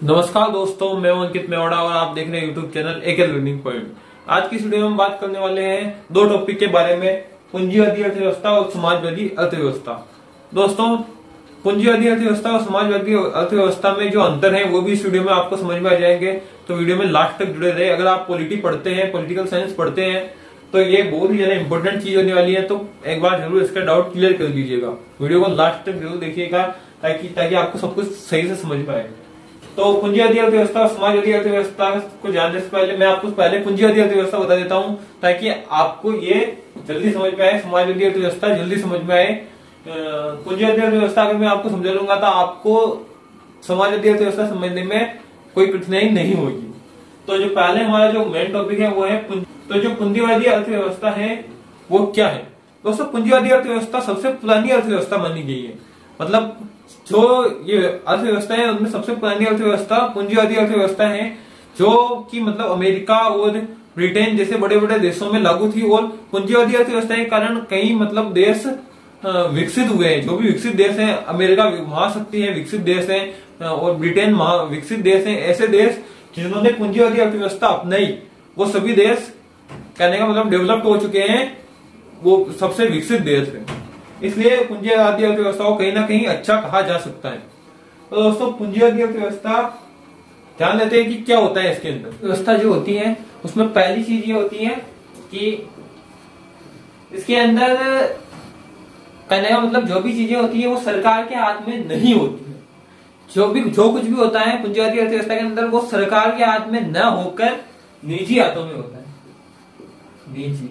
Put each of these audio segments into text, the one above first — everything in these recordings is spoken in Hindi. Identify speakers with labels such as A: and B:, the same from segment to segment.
A: नमस्कार दोस्तों, मैं हूं अंकित मेवाड़ा और आप देख रहे हैं YouTube channel AK learning point. आज की इस वीडियो में हम बात करने वाले हैं दो टॉपिक के बारे में, पूंजीवादी अर्थव्यवस्था और समाजवादी अर्थव्यवस्था। दोस्तों, पूंजीवादी अर्थव्यवस्था और समाजवादी अर्थव्यवस्था में जो अंतर है वो भी इस वीडियो में आपको समझ में आ जाएंगे, तो वीडियो में लास्ट तक जुड़े रहे। अगर आप पॉलिटी पढ़ते हैं, पॉलिटिकल साइंस पढ़ते हैं, तो ये बहुत ही ज्यादा इंपॉर्टेंट चीज होने वाली है, तो एक बार जरूर इसका डाउट क्लियर कर लीजिएगा। वीडियो को लास्ट तक जरूर देखिएगा ताकि आपको सब कुछ सही से समझ में आए। तो पूंजीवादी अर्थव्यवस्था और समाजवादी अर्थव्यवस्था को जानने से पहले मैं आपको पहले पूंजीवादी अर्थव्यवस्था बता देता हूं, ताकि आपको ये जल्दी समझ में आए, समाजवादी अर्थव्यवस्था जल्दी समझ में आए। पूंजीवादी अर्थव्यवस्था अगर मैं आपको समझा लूंगा तो आपको समाजवादी अर्थव्यवस्था समझने में कोई कठिनाई नहीं होगी। तो जो पहले हमारा जो मेन टॉपिक है वो है तो जो पूंजीवादी अर्थव्यवस्था है वो क्या है। दोस्तों, पूंजीवादी अर्थव्यवस्था सबसे पुरानी अर्थव्यवस्था मानी गई है। मतलब जो ये अर्थव्यवस्था है उनमें सबसे पुरानी अर्थव्यवस्था पूंजीवादी अर्थव्यवस्था है, जो कि मतलब अमेरिका और ब्रिटेन जैसे बड़े बड़े देशों में लागू थी। और पूंजीवादी अर्थव्यवस्था के कारण कई मतलब देश विकसित हुए हैं। जो भी विकसित देश हैं, अमेरिका महाशक्ति है, विकसित देश है, और ब्रिटेन विकसित देश है। ऐसे देश जिन्होंने पूंजीवादी अर्थव्यवस्था अपनाई वो सभी देश कहने का मतलब डेवलप्ड हो चुके हैं, वो सबसे विकसित देश है। इसलिए पूंजीवादी अर्थव्यवस्था को कहीं ना कहीं अच्छा कहा जा सकता है। तो दोस्तों, पूंजीवादी अर्थव्यवस्था ध्यान देते हैं कि क्या होता है इसके अंदर। व्यवस्था जो होती है उसमें पहली चीज ये होती है कि इसके अंदर कहने का मतलब जो भी चीजें होती है वो सरकार के हाथ में नहीं होती है। जो कुछ भी होता है पूंजीवादी अर्थव्यवस्था के अंदर वो सरकार के हाथ में न होकर निजी हाथों में होता है। निजी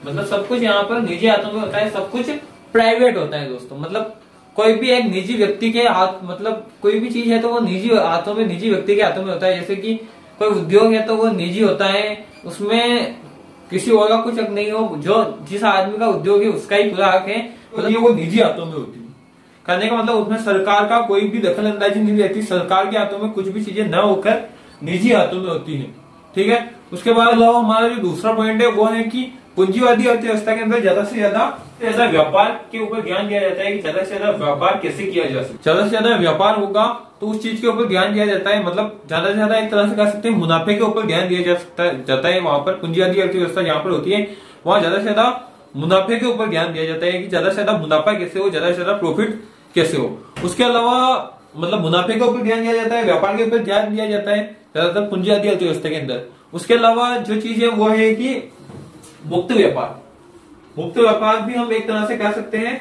A: मतलब सब कुछ यहाँ पर निजी हाथों में होता है, सब कुछ प्राइवेट होता है। दोस्तों, मतलब कोई भी एक निजी व्यक्ति के हाथ, मतलब कोई भी चीज है तो वो निजी हाथों में, निजी व्यक्ति के हाथों में होता है। जैसे कि कोई उद्योग है तो वो निजी होता है, उसमें किसी और का कुछ हक नहीं हो। जो जिस आदमी का उद्योग है उसका ही पूरा हक है, मतलब वो निजी हाथों में होती है। कहने का मतलब उसमें सरकार का कोई भी दखल अंदाजी नहीं रहती। सरकार के हाथों में कुछ भी चीजें न होकर निजी हाथों में होती है। ठीक है। उसके बाद हमारा जो दूसरा पॉइंट है वो है कि पूंजीवादी अर्थव्यवस्था के अंदर ज्यादा से ज्यादा व्यापार के ऊपर ध्यान दिया जाता है कि ज्यादा से ज्यादा व्यापार कैसे किया जा सकता है। ज्यादा से ज्यादा व्यापार होगा तो उस चीज के ऊपर ध्यान दिया जाता है। मतलब ज्यादा से ज्यादा एक तरह से कह सकते हैं मुनाफे के ऊपर ध्यान दिया जाता है। वहां पर पूंजीवादी अर्थव्यवस्था जहां पर होती है वहां ज्यादा से ज्यादा मुनाफे के ऊपर ध्यान दिया जाता है कि ज्यादा से ज्यादा मुनाफा कैसे हो, ज्यादा से ज्यादा प्रॉफिट कैसे हो। उसके अलावा मतलब मुनाफे के ऊपर ध्यान दिया जाता है, व्यापार के ऊपर ध्यान दिया जाता है ज्यादातर पूंजीवादी अर्थव्यवस्था के अंदर। उसके अलावा जो चीज है वो है कि मुक्त व्यापार। मुक्त व्यापार भी हम एक तरह से कह सकते हैं,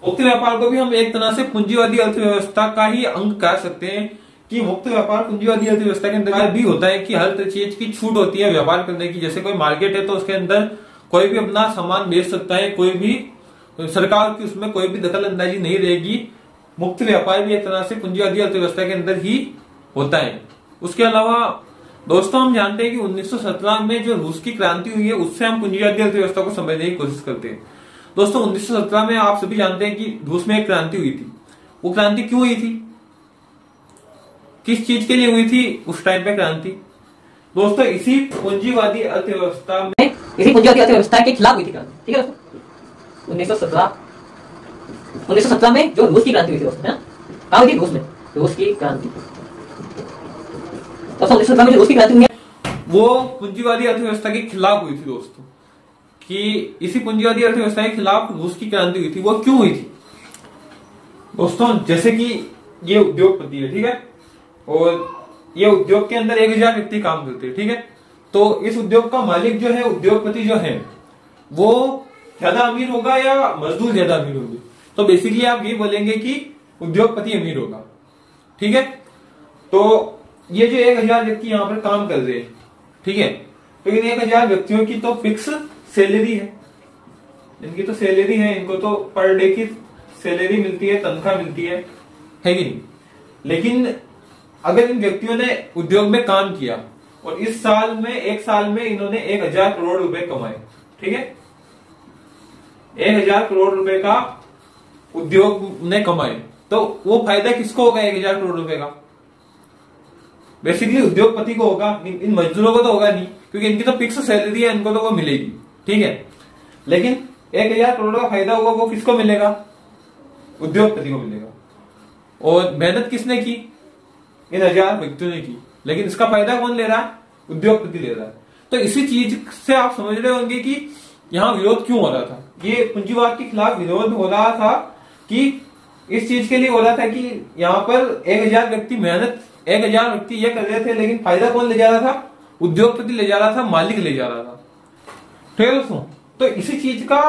A: मुक्त व्यापार को भी हम एक तरह से पूंजीवादी अर्थव्यवस्था का ही अंग कह सकते हैं कि मुक्त व्यापार पूंजीवादी अर्थव्यवस्था के अंदर भी होता है कि हर चीज की छूट होती है व्यापार करने की। जैसे कोई मार्केट है तो उसके अंदर कोई भी अपना सामान बेच सकता है, कोई भी सरकार की उसमें कोई भी दखल अंदाजी नहीं रहेगी। मुक्त व्यापार भी एक तरह से पूंजीवादी अर्थव्यवस्था के अंदर ही होता है। उसके अलावा दोस्तों, हम जानते हैं कि 1917 में जो रूस की क्रांति हुई है उससे हम पूंजीवादी अर्थव्यवस्था को समझने की कोशिश करते हैं। दोस्तों, 1917 में आप सभी जानते हैं कि रूस में एक क्रांति हुई थी। वो क्रांति क्यों हुई थी, किस चीज के लिए हुई थी उस टाइम पे क्रांति? दोस्तों, इसी पूंजीवादी अर्थव्यवस्था
B: के खिलाफ हुई थी क्रांति। ठीक है दोस्तों, 1917 में जो रूस की क्रांति हुई थी दोस्तों, कहाँ हुई थी? रूस में रूस की क्रांति। तो 1917 में जो रूस की क्रांति हुई है
A: वो पूंजीवादी अर्थव्यवस्था के खिलाफ हुई थी। दोस्तों, कि इसी पूंजीवादी अर्थव्यवस्था के खिलाफ रूस की क्रांति हुई थी। वो क्यों हुई थी? दोस्तों, जैसे कि ये उद्योगपति है, ठीक है, और ये उद्योग के अंदर 1000 व्यक्ति काम करते हैं। ठीक है। तो इस उद्योग का मालिक जो है, उद्योगपति जो है, वो ज्यादा अमीर होगा या मजदूर ज्यादा अमीर होंगे? तो बेसिकली आप ये बोलेंगे कि उद्योगपति अमीर होगा। ठीक है। तो ये जो 1000 व्यक्ति यहाँ पर काम कर रहे हैं, ठीक है, तो इन 1000 व्यक्तियों की तो फिक्स सैलरी है, इनकी तो सैलरी है, इनको तो पर डे की सैलरी मिलती है, तनख्वाह मिलती है कि नहीं? लेकिन अगर इन व्यक्तियों ने उद्योग में काम किया और इस साल में, एक साल में इन्होंने 1000 करोड़ रुपए कमाए, ठीक है, 1000 करोड़ रुपए का उद्योग ने कमाए, तो वो फायदा किसको होगा 1000 करोड़ रुपए का? बेसिकली उद्योगपति को होगा, इन मजदूरों को तो होगा नहीं, क्योंकि इनकी तो फिक्स सैलरी है, इनको तो वो मिलेगी। ठीक है। लेकिन 1000 करोड़ का फायदा होगा वो किसको मिलेगा? उद्योगपति को मिलेगा। और मेहनत किसने की? इन 1000 व्यक्तियों ने की, लेकिन इसका फायदा कौन ले रहा है? उद्योगपति ले रहा है। तो इसी चीज से आप समझ रहे होंगे कि यहाँ विरोध क्यों हो रहा था। ये पूंजीवाद के खिलाफ विरोध हो रहा था कि इस चीज के लिए हो रहा था कि यहाँ पर 1000 व्यक्ति मेहनत, 1000 व्यक्ति ये कर रहे थे, लेकिन फायदा कौन ले जा रहा था? उद्योगपति ले जा रहा था, मालिक ले जा रहा था। ठीक है दोस्तों, तो इसी चीज का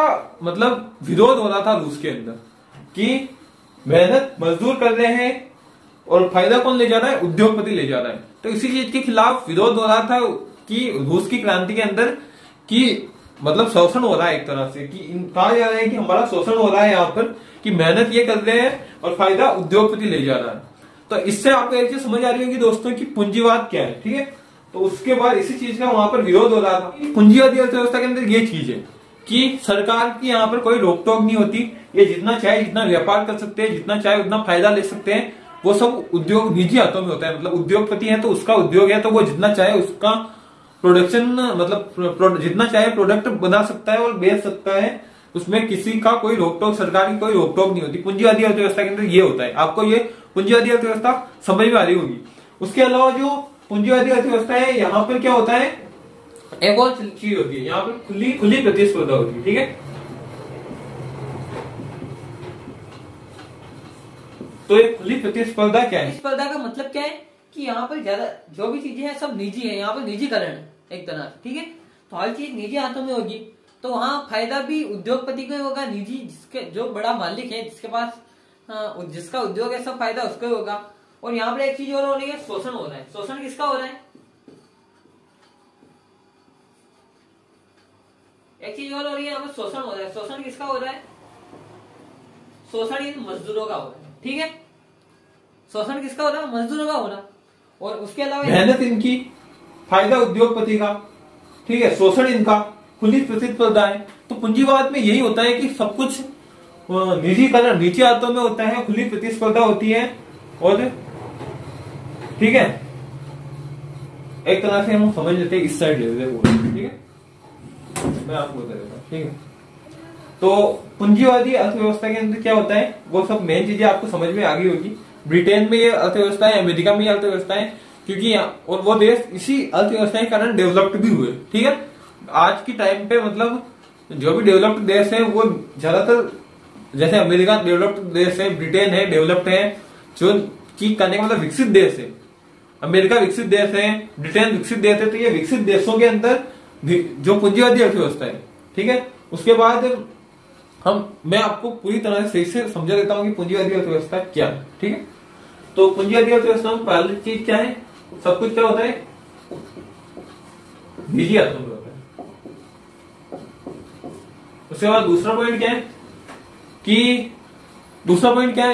A: मतलब विरोध हो रहा था रूस के अंदर कि मेहनत मजदूर कर रहे हैं और फायदा कौन ले जा रहा है? उद्योगपति ले जा रहा है। तो इसी चीज के खिलाफ विरोध हो रहा था कि रूस की क्रांति के अंदर कि मतलब शोषण हो रहा है एक तरह से, कि कहा जा रहा है कि हमारा शोषण हो रहा है यहाँ पर, कि मेहनत ये कर रहे हैं और फायदा उद्योगपति ले जा रहा है। तो इससे आपको एक चीज समझ आ रही होगी दोस्तों कि पूंजीवाद क्या है। ठीक है, तो उसके बाद इसी चीज का वहां पर विरोध हो रहा था। पूंजीवादी अर्थव्यवस्था के अंदर ये चीज है कि सरकार की यहाँ पर कोई रोक टोक नहीं होती, ये जितना चाहे जितना व्यापार कर सकते हैं, जितना चाहे उतना फायदा ले सकते हैं। वो सब उद्योग निजी हाथों में होता है, मतलब उद्योगपति है तो उसका उद्योग है, तो वो जितना चाहे उसका प्रोडक्शन मतलब जितना चाहे प्रोडक्ट बना सकता है और बेच सकता है, उसमें किसी का कोई रोक टोक, सरकार की कोई रोक टोक नहीं होती। पूंजीवादी अर्थव्यवस्था के अंदर ये होता है। आपको ये पूंजीवादी अर्थव्यवस्था समझ में आ रही होगी। उसके अलावा जो पूंजीवादी अर्थव्यवस्था है, यहाँ पर क्या होता है, एक और चीज होती है, यहाँ पर खुली प्रतिस्पर्धा होती है। ठीक है, तो ये खुली प्रतिस्पर्धा क्या है?
B: स्पर्धा का मतलब क्या है कि यहाँ पर ज्यादा जो भी चीजें हैं सब निजी है, यहाँ पर निजीकरण है एक तरह से। ठीक है, तो हर चीज निजी हाथों में होगी, तो वहाँ फायदा भी उद्योगपति को होगा, निजी जिसके जो बड़ा मालिक है, जिसके पास जिसका उद्योग है, सब फायदा उसको होगा। और यहाँ पर एक चीज और हो रही है, शोषण हो रहा है। शोषण किसका हो रहा है? एक चीज और हो रही है, यहाँ पर शोषण हो रहा है। शोषण किसका हो रहा है? शोषण इन मजदूरों का हो रहा है। ठीक है, शोषण किसका हो रहा है? मजदूरों का हो रहा है। और उसके अलावा
A: मेहनत इनकी, फायदा उद्योगपति का। ठीक है, शोषण इनका, खुली प्रतिस्पर्धा है। तो पूंजीवाद में यही होता है कि सब कुछ निजीकरण, नीचे हाथों में होता है, खुली प्रतिस्पर्धा होती है। और ठीक है, एक तरह से हम समझ लेते हैं, इस साइड ले लेते हैं। ठीक है, मैं आपको बता देता हूँ। ठीक है, तो पूंजीवादी अर्थव्यवस्था के अंदर क्या होता है, वो सब मेन चीजें आपको समझ में आ गई होगी। ब्रिटेन में ये अर्थव्यवस्था है, अमेरिका में ये अर्थव्यवस्था है, क्योंकि और वो देश इसी अर्थव्यवस्था के कारण डेवलप्ड भी हुए। ठीक है, आज की टाइम पे मतलब जो भी डेवलप्ड देश है वो ज्यादातर, जैसे अमेरिका डेवलप्ड देश है, ब्रिटेन है डेवलप्ड है, जो की करने का मतलब विकसित देश है। अमेरिका विकसित देश है, ब्रिटेन विकसित देश है। तो ये विकसित देशों के अंदर जो पूंजीवादी अर्थव्यवस्था है। ठीक है, उसके बाद मैं आपको पूरी तरह से सही से समझा देता हूँ कि पूंजीवादी अर्थव्यवस्था क्या है। ठीक है, तो पूंजीवादी अर्थव्यवस्था में पहली चीज क्या है, सब कुछ क्या होता है, निजी हाथों में होता है। उसके बाद दूसरा पॉइंट क्या है कि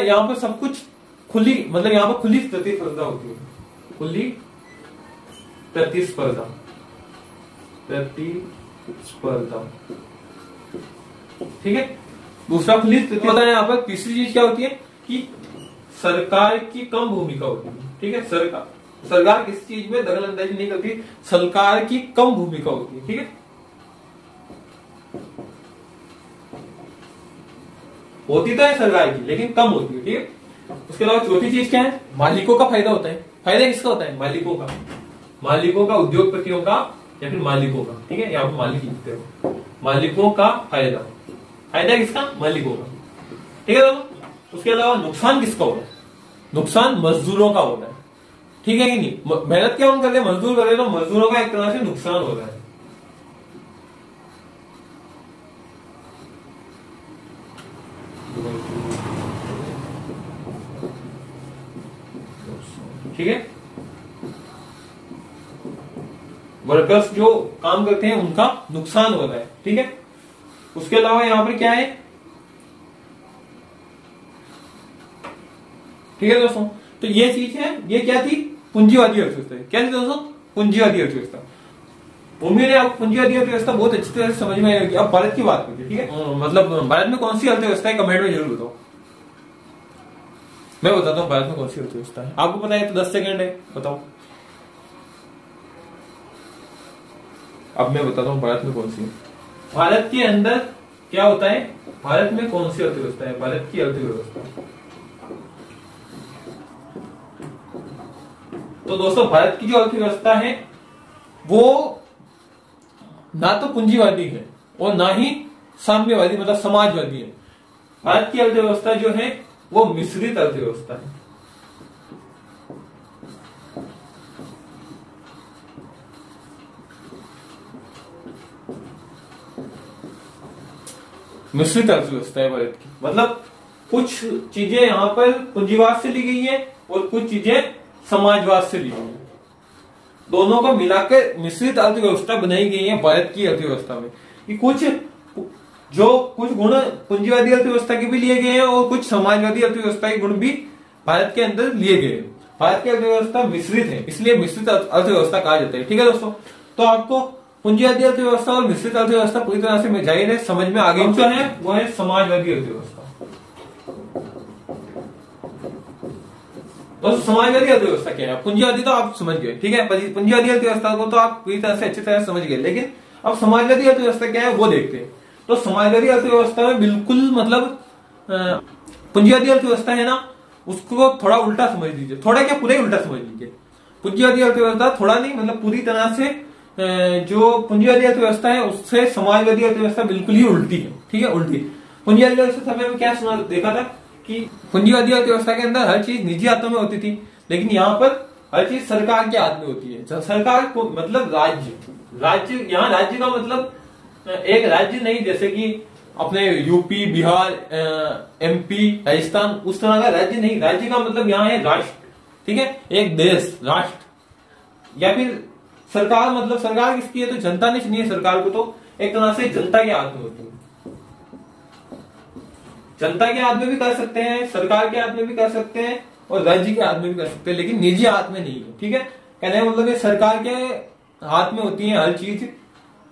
A: यहाँ पर सब कुछ खुली, मतलब यहाँ पर खुली प्रतिस्पर्धा होती है। खुली प्रतिस्पर्धा, ठीक है, दूसरा खुली प्रतिस्पर्धा है। यहाँ पर तीसरी चीज क्या होती है कि सरकार की कम भूमिका होती है। ठीक है, सरकार किसी चीज में दखल अंदाजी नहीं करती, सरकार की कम भूमिका होती है। ठीक है, होती तो है सरकार की, लेकिन कम होती है। ठीक है, उसके अलावा चौथी चीज क्या है, मालिकों का फायदा होता है। फायदा किसका होता है? मालिकों का, उद्योगपतियों का या फिर मालिकों का। ठीक है, यहाँ पर मालिक लिखते हो, मालिकों का फायदा किसका? मालिकों का। ठीक है, तो उसके अलावा नुकसान किसका होता है? नुकसान मजदूरों का होता है। ठीक है कि नहीं, मेहनत क्या हम कर रहे हैं, मजदूर कर रहे हैं, तो मजदूरों का एक तरह से नुकसान होता है। ठीक है, वर्कर्स जो काम करते हैं उनका नुकसान हो रहा है। ठीक है, उसके अलावा यहां पर क्या है, ठीक है दोस्तों, तो ये चीज है, ये क्या थी, पूंजीवादी अर्थव्यवस्था। क्या थी दोस्तों? पूंजीवादी अर्थव्यवस्था। उम्मीद है आपको पूंजीवादी अर्थव्यवस्था बहुत अच्छी तरह से समझ में आएगी। अब भारत की बात करते हैं। ठीक है, मतलब भारत में कौन सी अर्थव्यवस्था है, कमेंट में जरूर बताओ। मैं बताता हूँ भारत में कौन सी अर्थव्यवस्था है। आपको पता है तो 10 सेकंड है, बताओ। अब मैं बताता हूँ भारत में कौन सी है। भारत के अंदर क्या होता है, भारत में कौन सी अर्थव्यवस्था है, भारत की अर्थव्यवस्था। तो दोस्तों भारत की जो अर्थव्यवस्था है वो ना तो पूंजीवादी है और ना ही साम्यवादी मतलब समाजवादी है। भारत की अर्थव्यवस्था जो है वो मिश्रित अर्थव्यवस्था है। मिश्रित अर्थव्यवस्था है भारत की, मतलब कुछ चीजें यहां पर पूंजीवाद से ली गई है और कुछ चीजें समाजवाद से ली गई है। दोनों को मिलाकर मिश्रित अर्थव्यवस्था बनाई गई है भारत की अर्थव्यवस्था में। कि कुछ गुण पूंजीवादी अर्थव्यवस्था के भी लिए गए हैं और कुछ समाजवादी अर्थव्यवस्था के गुण भी भारत के अंदर लिए गए हैं। भारत की अर्थव्यवस्था मिश्रित है, इसलिए मिश्रित अर्थव्यवस्था कहा जाता है। ठीक है दोस्तों, तो आपको पूंजीवादी अर्थव्यवस्था और मिश्रित अर्थव्यवस्था पूरी तरह से जाहिर है समझ में आ गई। जो है वो है समाजवादी अर्थव्यवस्था। तो समाजवादी अर्थव्यवस्था क्या है? पूंजीवादी तो आप समझ गए, ठीक है, पूंजीवादी अर्थव्यवस्था को तो आप पूरी तरह से अच्छी तरह समझ गए, लेकिन अब समाजवादी अर्थव्यवस्था क्या है वो देखते हैं। तो समाजवादी अर्थव्यवस्था में बिल्कुल मतलब पूंजीवादी अर्थव्यवस्था है ना, उसको थोड़ा उल्टा समझ लीजिए, थोड़ा क्या पूरा ही उल्टा समझ लीजिए। पूंजीवादी अर्थव्यवस्था थोड़ा नहीं मतलब पूरी तरह से जो पूंजीवादी अर्थव्यवस्था है उससे समाजवादी अर्थव्यवस्था बिल्कुल ही उल्टी है। ठीक है, उल्टी। पूंजीवादी अर्थव्यवस्था में क्या सुना देखा था कि पूंजीवादी अर्थव्यवस्था के अंदर हर चीज निजी हाथों में होती थी, लेकिन यहाँ पर हर चीज सरकार के हाथ में होती है। सरकार को मतलब राज्य यहाँ राज्य का मतलब एक राज्य नहीं, जैसे कि अपने यूपी, बिहार, एमपी, राजस्थान उस तरह का राज्य नहीं। राज्य का मतलब यहाँ है राष्ट्र। ठीक है, एक देश, राष्ट्र। या फिर सरकार मतलब सरकार किसकी है? तो जनता ने चुनी है सरकार को, तो एक तरह से जनता के हाथ में होती है। जनता के हाथ में भी कर सकते हैं, सरकार के हाथ में भी कर सकते हैं और राज्य के हाथ में भी कर सकते हैं, लेकिन निजी हाथ में नहीं है। ठीक है, कहने का मतलब ये सरकार के हाथ में होती है हर चीज,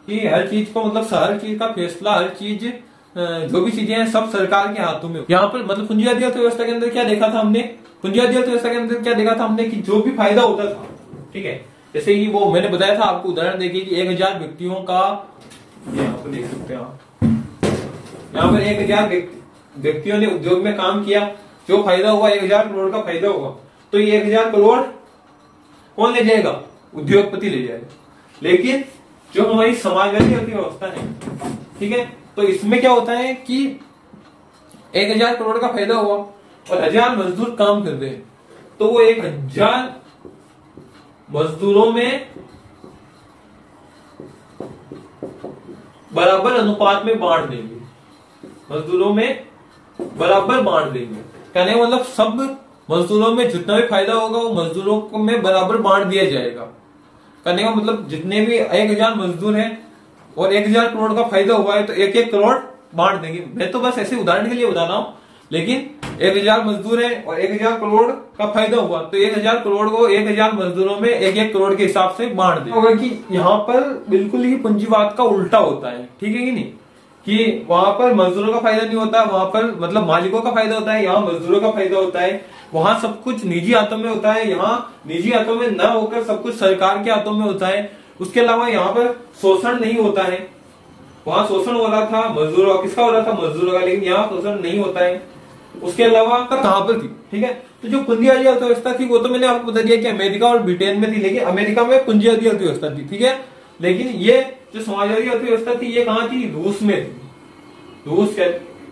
A: कि हर चीज को मतलब हर चीज का फैसला, हर चीज जो भी चीजें हैं सब सरकार के हाथों में। यहाँ पर मतलब पूंजीवादी अर्थव्यवस्था के अंदर क्या देखा था हमने? पूंजीवादी अर्थव्यवस्था के अंदर क्या देखा था हमने कि जो भी फायदा होता था, ठीक है, जैसे कि वो मैंने बताया था आपको, उदाहरण देखिए कि 1000 व्यक्तियों का, यहाँ पर देख सकते हैं आप, यहाँ पर 1000 व्यक्तियों ने उद्योग में काम किया, जो फायदा हुआ 1000 करोड़ का फायदा हुआ, तो ये 1000 करोड़ कौन ले जाएगा? उद्योगपति ले जाएगा। लेकिन जो हमारी समाजवादी अर्थव्यवस्था है, ठीक है, तो इसमें क्या होता है कि 1000 करोड़ का फायदा हुआ और 1000 मजदूर काम कर रहे हैं, तो वो 1000 मजदूरों में बराबर अनुपात में बांट देंगे, मजदूरों में बराबर बांट देंगे। कहने का मतलब सब मजदूरों में जितना भी फायदा होगा वो मजदूरों में बराबर बांट दिया जाएगा। कहने का मतलब जितने भी 1000 मजदूर हैं और 1000 करोड़ का फायदा हुआ है तो 1-1 करोड़ बांट देंगे। मैं तो बस ऐसे उदाहरण के लिए बता रहा हूं, लेकिन 1000 मजदूर है और 1000 करोड़ का फायदा हुआ तो 1000 करोड़ को 1000 मजदूरों में 1-1 करोड़ के हिसाब से बांट देंगे। कि यहाँ पर बिल्कुल ही पूंजीवाद का उल्टा होता है। ठीक है कि नहीं, कि वहां पर मजदूरों का फायदा नहीं होता, वहां पर मतलब मालिकों का फायदा होता है, यहाँ मजदूरों का फायदा होता है। वहां सब कुछ निजी हाथों में होता है, यहाँ निजी हाथों में न होकर सब कुछ सरकार के हाथों में होता है। उसके अलावा यहाँ पर शोषण नहीं होता है। वहां शोषण हो रहा था मजदूरों का, किसका हो रहा था? मजदूरों का, लेकिन यहाँ शोषण नहीं होता है। उसके अलावा कहां पर थी? ठीक है, तो जो पूंजीवादी अर्थव्यवस्था थी वो तो मैंने आपको बता दिया कि अमेरिका और ब्रिटेन में थी, लेकिन अमेरिका में पूंजीवादी अर्थव्यवस्था थी। ठीक है, लेकिन ये जो समाजवादी अर्थव्यवस्था थी ये कहाँ थी? रूस में थी।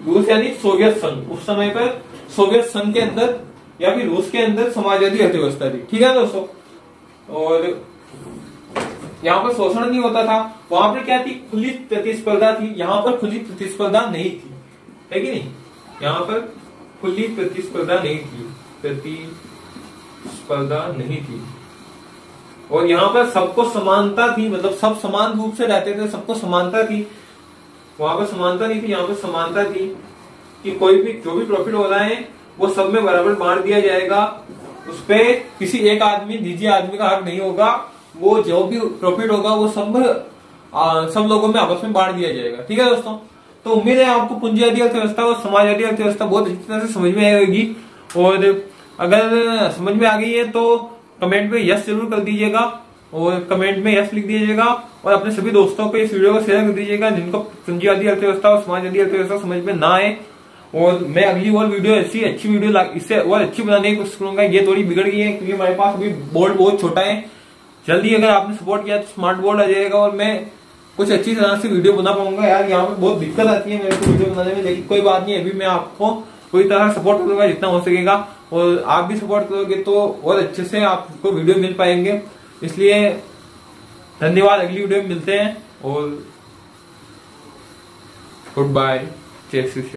A: रूस यानी सोवियत संघ। उस समय पर सोवियत संघ के अंदर या फिर रूस के अंदर समाजवादी अर्थव्यवस्था थी। ठीक है दोस्तों, और यहाँ पर शोषण नहीं होता था। वहां पर क्या थी? खुली प्रतिस्पर्धा थी। यहाँ पर खुली प्रतिस्पर्धा नहीं थी, है कि नहीं? यहाँ पर खुली प्रतिस्पर्धा नहीं थी, प्रतिस्पर्धा नहीं थी। और यहाँ पर सबको समानता थी, मतलब सब समान रूप से रहते थे, सबको समानता थी। वहां पर समानता नहीं थी, यहाँ पर समानता थी कि कोई भी जो भी प्रॉफिट हो रहा है वो सब में बराबर बांट दिया जाएगा। उस पे किसी एक आदमी, निजी आदमी का हक नहीं होगा। वो जो भी प्रॉफिट होगा वो सब लोगों में आपस में बांट दिया जाएगा। ठीक है दोस्तों, तो उम्मीद है आपको पूंजीवादी अर्थव्यवस्था और समाजवादी अर्थव्यवस्था बहुत अच्छी तरह से समझ में आएगी। और अगर समझ में आ गई है तो कमेंट में यस जरूर कर दीजिएगा, और कमेंट में यस लिख दीजिएगा और अपने सभी दोस्तों को इस वीडियो को शेयर कर दीजिएगा जिनको पूंजीवादी अर्थव्यवस्था और समाजवादी अर्थव्यवस्था समझ में ना आए। और मैं अगली और वीडियो ऐसी अच्छी वीडियो इससे और अच्छी बनाने की कोशिश करूंगा। ये थोड़ी बिगड़ गई है क्योंकि हमारे पास अभी बोर्ड बहुत छोटा है। जल्दी अगर आपने सपोर्ट किया तो स्मार्ट बोर्ड आ जाएगा और मैं कुछ अच्छी तरह से वीडियो बना पाऊंगा। यार यहाँ पे बहुत दिक्कत आती है मेरे को वीडियो बनाने में, लेकिन कोई बात नहीं, अभी मैं आपको पूरी तरह सपोर्ट करूंगा जितना हो सकेगा और आप भी सपोर्ट करोगे तो और अच्छे से आपको वीडियो मिल पाएंगे। इसलिए धन्यवाद, अगली वीडियो में मिलते हैं और गुड बाय, जय श्री कृष्ण।